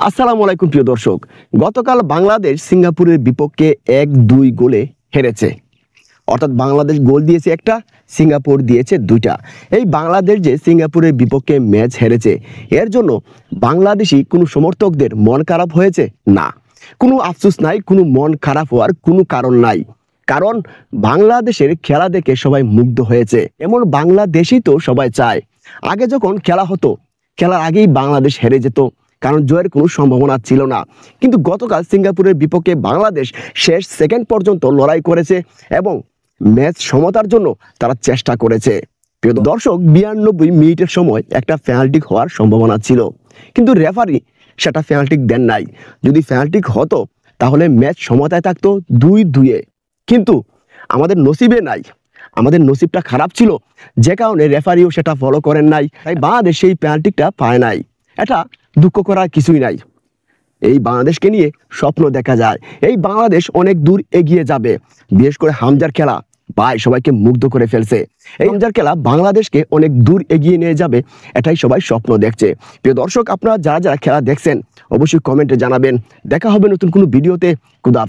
আসসালামু আলাইকুম প্রিয় দর্শক। গতকাল বাংলাদেশ সিঙ্গাপুরের বিপক্ষে 1-2 গোলে হেরেছে। অর্থাৎ বাংলাদেশ গোল দিয়েছে একটা, সিঙ্গাপুর দিয়েছে দুইটা। এই বাংলাদেশ যে সিঙ্গাপুরের বিপক্ষে ম্যাচ হেরেছে, এর জন্য বাংলাদেশি কোনো সমর্থকদের মন খারাপ হয়েছে? না, কোনো আফসোস নাই, কোনো মন খারাপ হওয়ার কোনো কারণ নাই। কারণ বাংলাদেশের খেলা দেখে সবাই মুগ্ধ হয়েছে। এমন বাংলাদেশই তো সবাই চায়। আগে যখন খেলা হতো, খেলার আগেই বাংলাদেশ হেরে যেত, কারণ জয়ের কোনো সম্ভাবনা ছিল না। কিন্তু গতকাল সিঙ্গাপুরের বিপক্ষে বাংলাদেশ শেষ সেকেন্ড পর্যন্ত লড়াই করেছে এবং ম্যাচ সমতার জন্য তারা চেষ্টা করেছে। প্রিয় দর্শক, 92 মিনিটের সময় একটা পেনাল্টি হওয়ার সম্ভাবনা ছিল, কিন্তু রেফারি সেটা পেনাল্টি দেন নাই। যদি পেনাল্টি হতো তাহলে ম্যাচ সমতায় থাকতো 2-2-এ, কিন্তু আমাদের নসিবে নাই। আমাদের নসিবটা খারাপ ছিল, যে কারণে রেফারিও সেটা ফলো করেন নাই। তাই বাংলাদেশ সেই পেনাল্টিটা পায় নাই। এটা দুঃখ করার কিছুই নাই। এই বাংলাদেশকে নিয়ে স্বপ্ন দেখা যায়। এই বাংলাদেশ অনেক দূর এগিয়ে যাবে। বিশেষ করে হামজার খেলা ভাই সবাইকে মুগ্ধ করে ফেলছে। এই হামজার খেলা বাংলাদেশকে অনেক দূর এগিয়ে নিয়ে যাবে, এটাই সবাই স্বপ্ন দেখছে। প্রিয় দর্শক, আপনারা যারা যারা খেলা দেখছেন অবশ্যই কমেন্টে জানাবেন। দেখা হবে নতুন কোনো ভিডিওতে। খুদা হাফেজ।